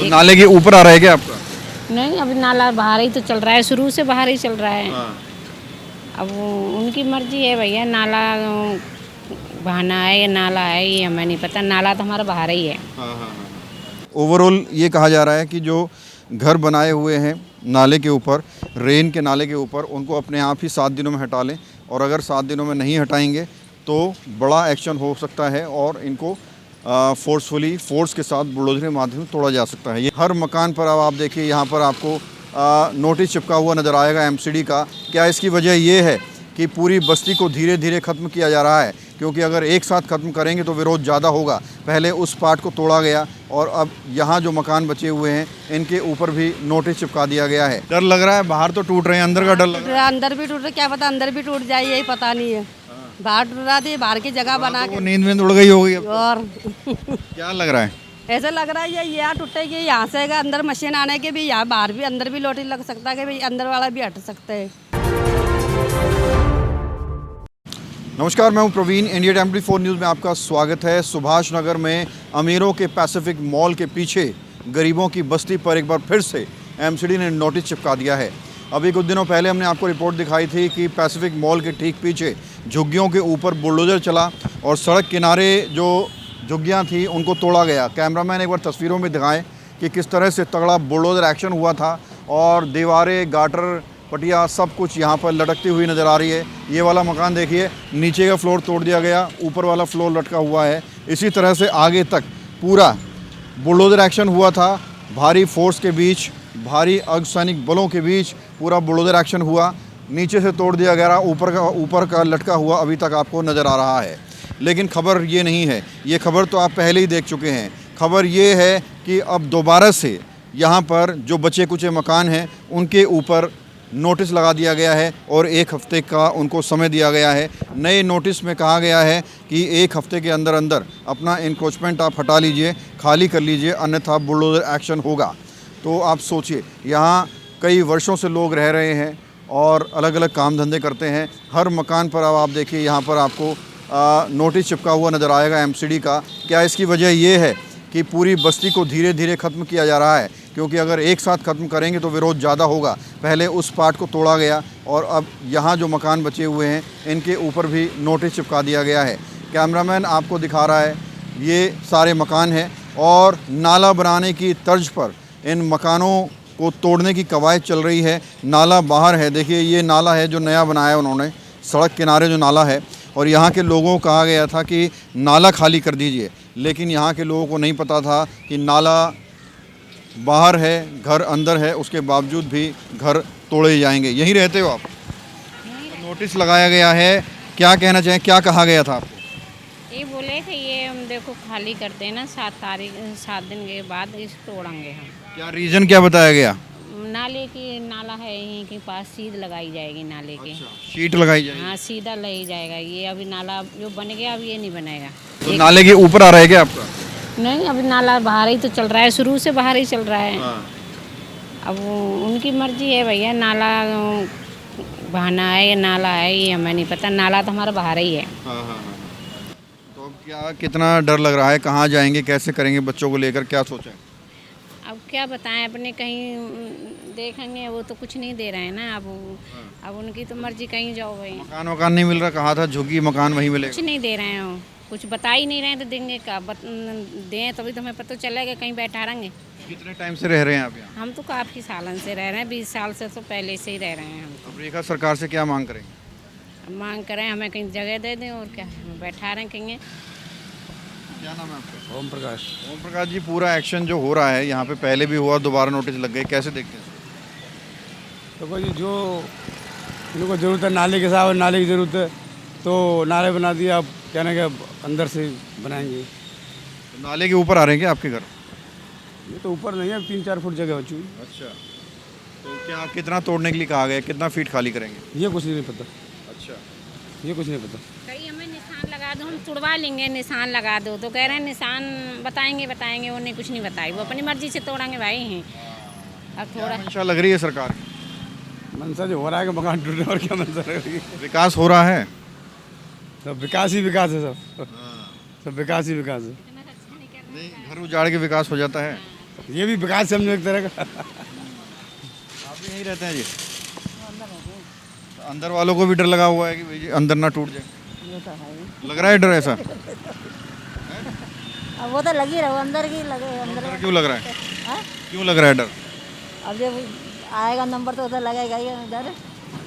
एक नाले के ऊपर आ रहा है क्या आपका? नहीं, अभी नाला बाहर ही तो चल रहा है, शुरू से बाहर ही चल रहा है। हाँ। अब उनकी मर्जी है भैया, नाला बहाना है या नाला है ये हमें नहीं पता, नाला तो हमारा बाहर ही है। ओवरऑल ये कहा जा रहा है कि जो घर बनाए हुए हैं नाले के ऊपर, रेन के नाले के ऊपर, उनको अपने आप ही 7 दिनों में हटा लें, और अगर 7 दिनों में नहीं हटाएंगे तो बड़ा एक्शन हो सकता है और इनको फोर्सफुली फोर्स के साथ बुलडोजर के माध्यम से तोड़ा जा सकता है। ये हर मकान पर अब आप देखिए, यहाँ पर आपको नोटिस चिपका हुआ नज़र आएगा एमसीडी का। क्या इसकी वजह ये है कि पूरी बस्ती को धीरे धीरे ख़त्म किया जा रहा है, क्योंकि अगर एक साथ ख़त्म करेंगे तो विरोध ज़्यादा होगा। पहले उस पार्ट को तोड़ा गया और अब यहाँ जो मकान बचे हुए हैं इनके ऊपर भी नोटिस चिपका दिया गया है। डर लग रहा है, बाहर तो टूट रहे हैं, अंदर का डर लग रहा है। अंदर भी टूट रहा है, क्या पता अंदर भी टूट जाए, यही पता नहीं है। बाहर टूट रहा थी, बाहर की जगह बना तो के नींद में उड़ गई होगी अब। और क्या लग रहा है? ऐसा लग रहा है ये यहाँ टूटेगी, यहाँ से अगर अंदर मशीन आने के भी, यहाँ बाहर भी अंदर भी लोटी लग सकता है कि भाई अंदर वाला भी हट सकता है। नमस्कार, मैं हूं प्रवीण। इंडिया टाइम 24 न्यूज़ में आपका स्वागत है। सुभाष नगर में अमीरों के पैसिफिक मॉल के पीछे गरीबों की बस्ती पर एक बार फिर से एमसीडी ने नोटिस चिपका दिया है। अभी कुछ दिनों पहले हमने आपको रिपोर्ट दिखाई थी कि पैसिफिक मॉल के ठीक पीछे झुग्गियों के ऊपर बुलडोज़र चला और सड़क किनारे जो झुग्गियाँ थी उनको तोड़ा गया। कैमरामैन एक बार तस्वीरों में दिखाएं कि किस तरह से तगड़ा बुलडोज़र एक्शन हुआ था, और दीवारें, गाटर, पटिया सब कुछ यहाँ पर लटकती हुई नज़र आ रही है। ये वाला मकान देखिए, नीचे का फ्लोर तोड़ दिया गया, ऊपर वाला फ्लोर लटका हुआ है। इसी तरह से आगे तक पूरा बुलडोज़र एक्शन हुआ था। भारी फोर्स के बीच, भारी अर्धसैनिक बलों के बीच पूरा बुलडोज़र एक्शन हुआ। नीचे से तोड़ दिया गया, ऊपर का लटका हुआ अभी तक आपको नज़र आ रहा है। लेकिन खबर ये नहीं है, ये खबर तो आप पहले ही देख चुके हैं। खबर ये है कि अब दोबारा से यहाँ पर जो बचे कुचे मकान हैं उनके ऊपर नोटिस लगा दिया गया है और 1 हफ़्ते का उनको समय दिया गया है। नए नोटिस में कहा गया है कि 1 हफ़्ते के अंदर अंदर अपना इंक्रोचमेंट आप हटा लीजिए, खाली कर लीजिए, अन्यथा बुलडोज़र एक्शन होगा। तो आप सोचिए, यहाँ कई वर्षों से लोग रह रहे हैं और अलग अलग काम धंधे करते हैं। हर मकान पर अब आप देखिए, यहाँ पर आपको नोटिस चिपका हुआ नज़र आएगा एमसीडी का। क्या इसकी वजह ये है कि पूरी बस्ती को धीरे धीरे ख़त्म किया जा रहा है, क्योंकि अगर एक साथ ख़त्म करेंगे तो विरोध ज़्यादा होगा। पहले उस पार्ट को तोड़ा गया और अब यहाँ जो मकान बचे हुए हैं इनके ऊपर भी नोटिस चिपका दिया गया है। कैमरामैन आपको दिखा रहा है, ये सारे मकान हैं और नाला बनाने की तर्ज पर इन मकानों को तोड़ने की कवायद चल रही है। नाला बाहर है, देखिए ये नाला है जो नया बनाया उन्होंने, सड़क किनारे जो नाला है, और यहाँ के लोगों को कहा गया था कि नाला खाली कर दीजिए, लेकिन यहाँ के लोगों को नहीं पता था कि नाला बाहर है, घर अंदर है, उसके बावजूद भी घर तोड़े जाएंगे। यहीं रहते हो आप? नोटिस लगाया गया है, क्या कहना चाहें, क्या कहा गया था आपको? ये बोले थे ये हम देखो खाली करते हैं ना 7 दिन के बाद इस तोड़ेंगे हम। क्या रीज़न क्या बताया गया? नाले की, नाला है यहीं के पास, सीध लगाई जाएगी नाले के। शीट लगाई जाएगी? हाँ, सीधा लगी जाएगा। ये अभी नाला जो बन गया, अब ये नहीं बनेगा। तो नाले के ऊपर आ रहा है क्या आपका? नहीं, अभी नाला बाहर ही तो चल रहा है, शुरू से बाहर ही चल रहा है। अब उनकी मर्जी है भैया, नाला बहाना है या नाला है ये हमें नहीं पता, नाला तो हमारा बाहर ही है। तो अब क्या, कितना डर लग रहा है? कहाँ जाएंगे, कैसे करेंगे? बच्चों को लेकर क्या सोचा है? अब क्या बताएं, अपने कहीं देखेंगे, वो तो कुछ नहीं दे रहे हैं ना। अब उनकी तो मर्जी, कहीं जाओ भाई। मकान नहीं मिल रहा, कहा था झुग्गी मकान वहीं मिलेगा। कुछ नहीं दे रहे हैं, वो कुछ बता ही नहीं रहे हैं, तो देंगे का दें तभी तो हमें पता चलेगा, कहीं बैठा रहेंगे। कितने टाइम से रह रहे हैं आप यहाँ? हम तो काफ़ी सालन से रह रहे हैं, 20 साल से तो पहले से ही रह रहे हैं हम। अब रेखा सरकार से क्या मांग करेंगे? अब मांग करें हमें कहीं जगह दे दें, और क्या, हम बैठा रहे हैं कहीं। क्या नाम है आपका? ओम प्रकाश। ओम प्रकाश जी, पूरा एक्शन जो हो रहा है यहाँ पे पहले भी हुआ, दोबारा नोटिस लग गए, कैसे देखते हैं? तो भाई जो इनको ज़रूरत है नाले के साथ, नाले की ज़रूरत है तो नाले बना दिया, अब कहने के अंदर से बनाएंगे। तो नाले के ऊपर आ रहे हैं क्या आपके घर? ये तो ऊपर नहीं है, 3-4 फुट जगह बची हुई। अच्छा, तो क्या कितना तोड़ने के लिए कहा गया, कितना फीट खाली करेंगे? ये कुछ नहीं पता, अच्छा, ये कुछ नहीं पता। कहीं हमें निशान लगा दो, हम तुड़वा लेंगे, निशान लगा दो, तो कह रहे हैं निशान बताएंगे, उन्हें कुछ नहीं बताई, वो अपनी मर्जी से तोड़ेंगे भाई हैं। अब थोड़ा मंशा लग रही है सरकार की? मनसा जो हो रहा है कि मकान टूटने, और क्या मनसा रहेगी? विकास हो रहा है? सब विकास ही विकास है, सब विकास ही विकास है। नहीं, घर उजाड़ के विकास हो जाता है? ये भी विकास समझो एक तरह का। आप भी यहीं रहते हैं जी? तो अंदर वालों को भी डर लगा हुआ है कि भाई अंदर ना टूट जाए, ये तो है ही। लग रहा है डर ऐसा? अब वो तो लगी रहो, अंदर की लगे अंदर। डर क्यों लग रहा है? हाँ? क्यों लग रहा है डर? अब जब आएगा नंबर तो उधर लगेगा ही डर।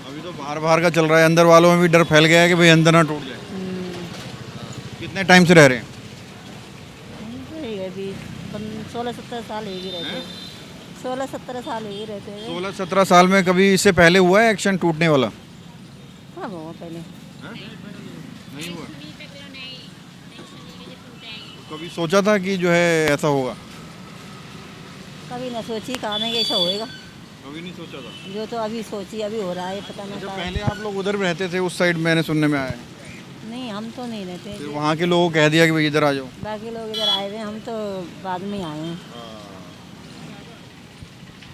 अभी तो बाहर बाहर का चल रहा है, अंदर वालों में भी डर फैल गया है कि भाई अंदर ना टूट जाए। कितने टाइम से रह रहे हैं? ठीक है अभी 16-17 साल ही रहते, 16-17 साल ही रहते हैं। 16-17 साल में कभी इससे पहले हुआ है एक्शन टूटने वाला? हाँ वो पहले नहीं हुआ। कभी सोचा था कि जो है ऐसा होगा? कभी न सोची, कहा नहीं कि ऐसा होएगा। कभी नहीं सोचा था। जो तो अभी सोची अभी हो रहा है, पता नहीं अच्छा, कहाँ। पहले आप लोग उधर रहते थे उस साइड, मैंने सुनने में आया है। नहीं हम तो नहीं रहते, फिर वहाँ के लोगों को कह दिया कि भाई इधर आ जाओ। बाकी लोग इधर आए हुए हैं, हम तो बाद में आए हैं।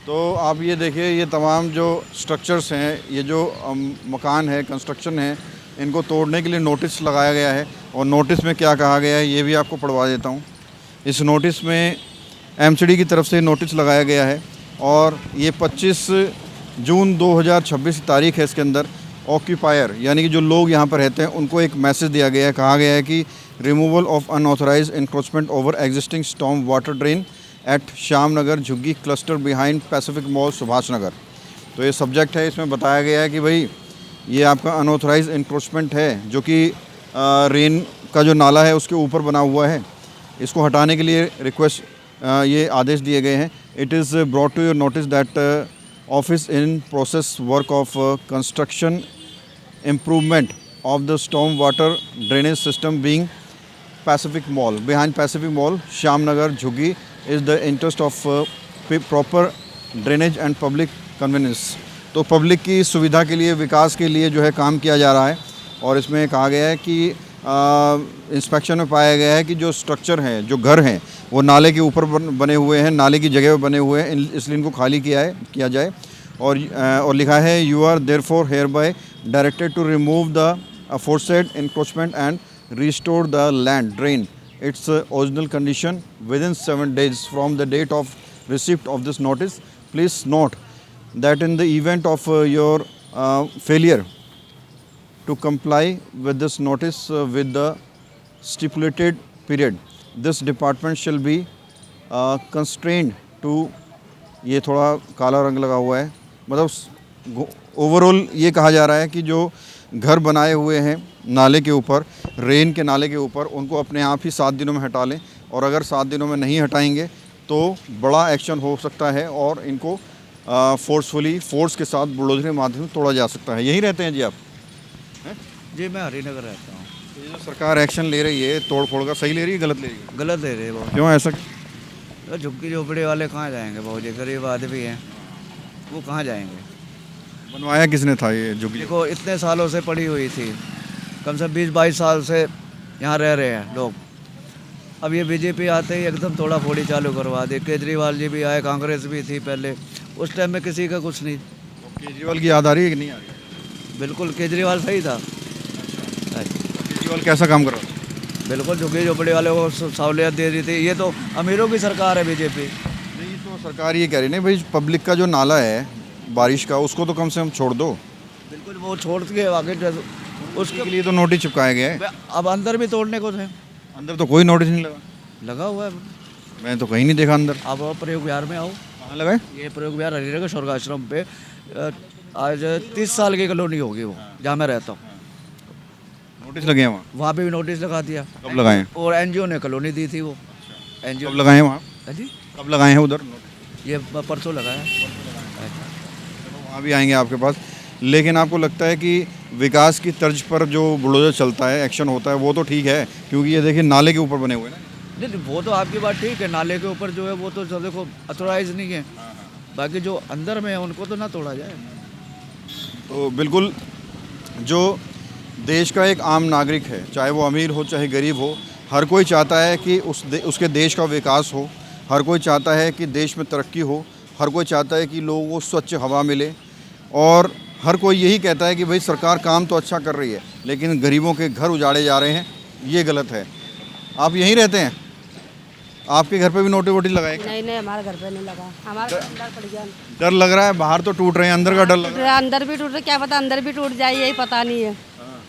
तो आप ये देखिए, ये तमाम जो स्ट्रक्चर्स हैं, ये जो मकान है, कंस्ट्रक्शन है, इनको तोड़ने के लिए नोटिस लगाया गया है। और नोटिस में क्या कहा गया है ये भी आपको पढ़वा देता हूँ। इस नोटिस में एमसीडी की तरफ से नोटिस लगाया गया है और ये 25 जून 2026 की तारीख है। इसके अंदर ऑक्यूपायर यानी कि जो लोग यहाँ पर रहते हैं उनको एक मैसेज दिया गया है। कहा गया है कि removal of unauthorised encroachment over existing storm water drain at Shyam Nagar jhuggi cluster behind Pacific Mall Subhash Nagar. तो ये सब्जेक्ट है, इसमें बताया गया है कि भाई ये आपका अनऑथराइज्ड इंक्रोचमेंट है जो कि रेन का जो नाला है उसके ऊपर बना हुआ है। इसको हटाने के लिए रिक्वेस्ट ये आदेश दिए गए हैं। It is brought to your notice that office in process work of construction improvement of the storm water drainage system being Pacific Mall behind Pacific Mall Shyamnagar jhuggi is the interest of proper drainage and public convenience. तो public की सुविधा के लिए, विकास के लिए जो है काम किया जा रहा है। और इसमें कहा गया है कि इंस्पेक्शन में पाया गया है कि जो स्ट्रक्चर हैं, जो घर हैं, वो नाले के ऊपर बने हुए हैं, नाले की जगह पर बने हुए हैं, इसलिए इनको खाली किया जाए। और लिखा है you are therefore hereby directed to remove the aforesaid encroachment and restore the land drain its original condition within 7 days from the date of receipt of this notice. Please note that in the event of your failure to comply with this notice with the stipulated period, this department shall be constrained to, ये थोड़ा काला रंग लगा हुआ है, मतलब overall ये कहा जा रहा है कि जो घर बनाए हुए हैं नाले के ऊपर, रेन के नाले के ऊपर, उनको अपने आप ही 7 दिनों में हटा लें। और अगर 7 दिनों में नहीं हटाएंगे तो बड़ा एक्शन हो सकता है और इनको फोर्स के साथ बुलडोजर के माध्यम से तोड़ा जा सकता है। यहीं रहते हैं जी आप? जी मैं हरिनगर रहता हूँ। तो ये जो सरकार एक्शन ले रही है तोड़ फोड़ का, सही ले रही है गलत ले रही है? गलत दे रहे हैं बहुत। क्यों ऐसा? तो झुग्गी झोपड़ी वाले कहाँ जाएंगे, बहुत जी गरीब आदमी हैं, वो कहाँ जाएंगे। बनवाया किसने था ये झुग्गी? देखो इतने सालों से पड़ी हुई थी, कम से कम 20-22 साल से यहाँ रह रहे हैं लोग। अब ये बीजेपी आते ही एकदम तोड़ा फोड़ी चालू करवा दी। केजरीवाल जी भी आए, कांग्रेस भी थी पहले, उस टाइम में किसी का कुछ नहीं। केजरीवाल की याद आ रही है कि नहीं आ रही? बिल्कुल केजरीवाल सही था। केजरीवाल कैसा काम कर रहा था? बिल्कुल झुग्गी झोपड़ी वाले को सहूलियत दे रही थी। ये तो अमीरों की सरकार है बीजेपी। नहीं तो सरकार ये कह रही है भाई पब्लिक का जो नाला है बारिश का, उसको तो कम से कम छोड़ दो। बिल्कुल वो छोड़ के आगे उसके लिए तो नोटिस चिपकाया गया है। अब अंदर भी तोड़ने को थे। अंदर तो कोई नोटिस नहीं लगा हुआ है। मैं तो कहीं नहीं देखा अंदर। आप प्रयोग विहार में आओ। कहाँ लगा है? ये प्रयोग विहार हरिनगर स्वर्गाश्रम पे आज 30 साल की कॉलोनी होगी वो, जहाँ मैं रहता हूँ। नोटिस लगे हैं वहाँ? वहाँ पे भी नोटिस लगा दिया। कब लगाए हैं? और एनजीओ ने कॉलोनी दी थी वो। एनजीओ कब लगाए हैं वहाँ? जी कब लगाए हैं उधर? ये परसों लगाया। वहाँ भी आएंगे आपके पास। लेकिन आपको लगता है कि विकास की तर्ज पर जो बुलडोजर चलता है, एक्शन होता है, वो तो ठीक है? क्योंकि ये देखिए नाले के ऊपर बने हुए हैं ना। नहीं वो तो आपकी बात ठीक है, नाले के ऊपर जो है वो तो देखो अथोराइज नहीं है। बाकी जो अंदर में है उनको तो ना तोड़ा जाए। तो बिल्कुल जो देश का एक आम नागरिक है, चाहे वो अमीर हो चाहे गरीब हो, हर कोई चाहता है कि उसके देश का विकास हो, हर कोई चाहता है कि देश में तरक्की हो, हर कोई चाहता है कि लोगों को स्वच्छ हवा मिले। और हर कोई यही कहता है कि भाई सरकार काम तो अच्छा कर रही है लेकिन गरीबों के घर उजाड़े जा रहे हैं, ये गलत है। आप यहीं रहते हैं? आपके घर पे भी नोटिस वोटिस लगाए क्या? नहीं नहीं हमारे घर पे नहीं लगा, हमारे घर अंदर पड़ गया। डर लग रहा है, बाहर तो टूट रहे हैं, अंदर का डर लग रहा अंदर भी टूट रहा, क्या पता अंदर भी टूट जाए, यही पता नहीं है।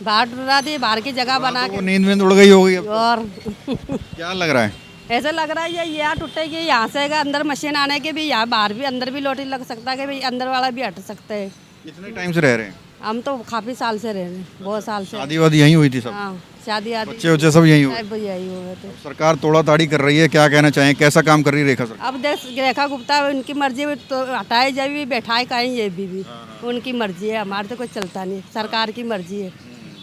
बाहर टूट रहा थी, बाहर की जगह बना है। तो के वो नींद में उड़ गई होगी अब। और क्या लग रहा है? ऐसा लग रहा है ये यहाँ टूटेगी, यहाँ से अगर अंदर मशीन आने के भी, यहाँ बाहर भी अंदर भी लोटी लग सकता है कि भाई अंदर वाला भी हट सकते हैं। कितने टाइम से रह रहे हैं? हम तो काफी साल से रह रहे हैं, बहुत साल से। शादी वादी यहीं हुई थी सब? हाँ शादी आदि बच्चे वच्चे सब यहीं हुए? सब यही हुए थे। सरकार तोड़ा ताड़ी कर रही है, क्या कहना चाहें, कैसा काम कर रही है रेखा सरकार? अब देख रेखा गुप्ता उनकी मर्जी है, तो हटाए जाए भी बैठाए कहीं ये भी उनकी मर्जी है, हमारे तो कुछ चलता नहीं, सरकार की मर्जी है,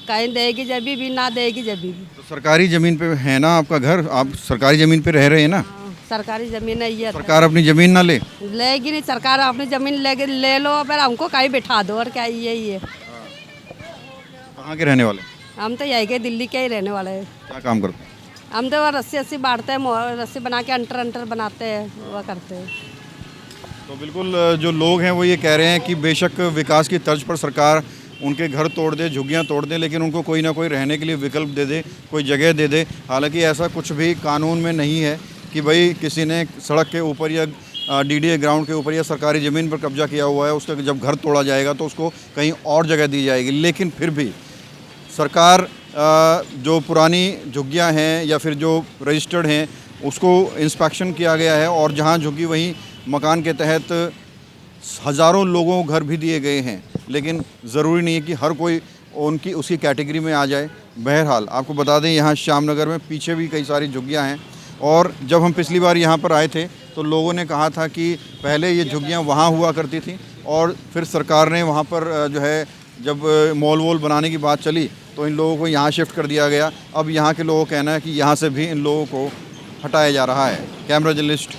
कहीं देगी जब भी ना देगी जब भी। तो सरकारी जमीन पे है ना आपका घर, आप सरकारी जमीन पे रह रहे हैं ना? हाँ, सरकारी जमीन है ये। सरकार अपनी जमीन ना ले? लेगी नहीं सरकार, अपनी जमीन ले लो, फिर हमको कहीं बैठा दो, और क्या यही है। कहाँ के रहने वाले? हम तो यही के दिल्ली के ही रहने वाले हैं। क्या काम करते हैं? हम तो वो रस्सी बांटते हैं, रस्सी बना के अंटर बनाते हैं, वह करते हैं। तो बिल्कुल जो लोग हैं वो ये कह रहे हैं कि बेशक विकास की तर्ज पर सरकार उनके घर तोड़ दे, झुग्गियां तोड़ दे, लेकिन उनको कोई ना कोई रहने के लिए विकल्प दे दे, कोई जगह दे दे। हालांकि ऐसा कुछ भी कानून में नहीं है कि भाई किसी ने सड़क के ऊपर या डीडीए ग्राउंड के ऊपर या सरकारी ज़मीन पर कब्जा किया हुआ है, उसका जब घर तोड़ा जाएगा तो उसको कहीं और जगह दी जाएगी। लेकिन फिर भी सरकार जो पुरानी झुग्गियाँ हैं या फिर जो रजिस्टर्ड हैं उसको इंस्पेक्शन किया गया है, और जहाँ झुग्गी वहीं मकान के तहत हज़ारों लोगों को घर भी दिए गए हैं, लेकिन ज़रूरी नहीं है कि हर कोई उनकी उसी कैटेगरी में आ जाए। बहरहाल आपको बता दें यहाँ श्यामनगर में पीछे भी कई सारी झुग्गियाँ हैं, और जब हम पिछली बार यहाँ पर आए थे तो लोगों ने कहा था कि पहले ये झुग्गियाँ वहाँ हुआ करती थी, और फिर सरकार ने वहाँ पर जो है जब मॉल वॉल बनाने की बात चली तो इन लोगों को यहाँ शिफ्ट कर दिया गया। अब यहाँ के लोगों का कहना है कि यहाँ से भी इन लोगों को हटाया जा रहा है। कैमरा जर्नलिस्ट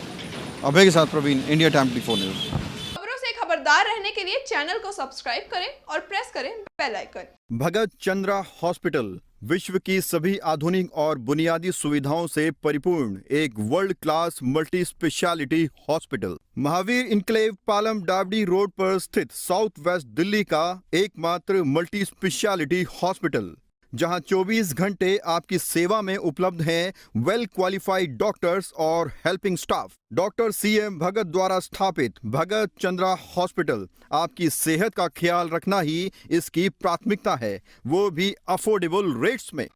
अभय के साथ प्रवीण, इंडिया टाइम 24 न्यूज़। खबरों से खबरदार रहने के लिए चैनल को सब्सक्राइब करें और प्रेस करें बेल आइकन। भगत चंद्रा हॉस्पिटल विश्व की सभी आधुनिक और बुनियादी सुविधाओं से परिपूर्ण एक world class multi speciality hospital, Mahavir enclave Palam डावडी रोड पर स्थित साउथ वेस्ट दिल्ली का एकमात्र मल्टी स्पेशलिटी हॉस्पिटल, जहां 24 घंटे आपकी सेवा में उपलब्ध हैं वेल क्वालिफाइड डॉक्टर्स और हेल्पिंग स्टाफ। डॉक्टर CM भगत द्वारा स्थापित भगत चंद्रा हॉस्पिटल आपकी सेहत का ख्याल रखना ही इसकी प्राथमिकता है, वो भी अफोर्डेबल रेट्स में।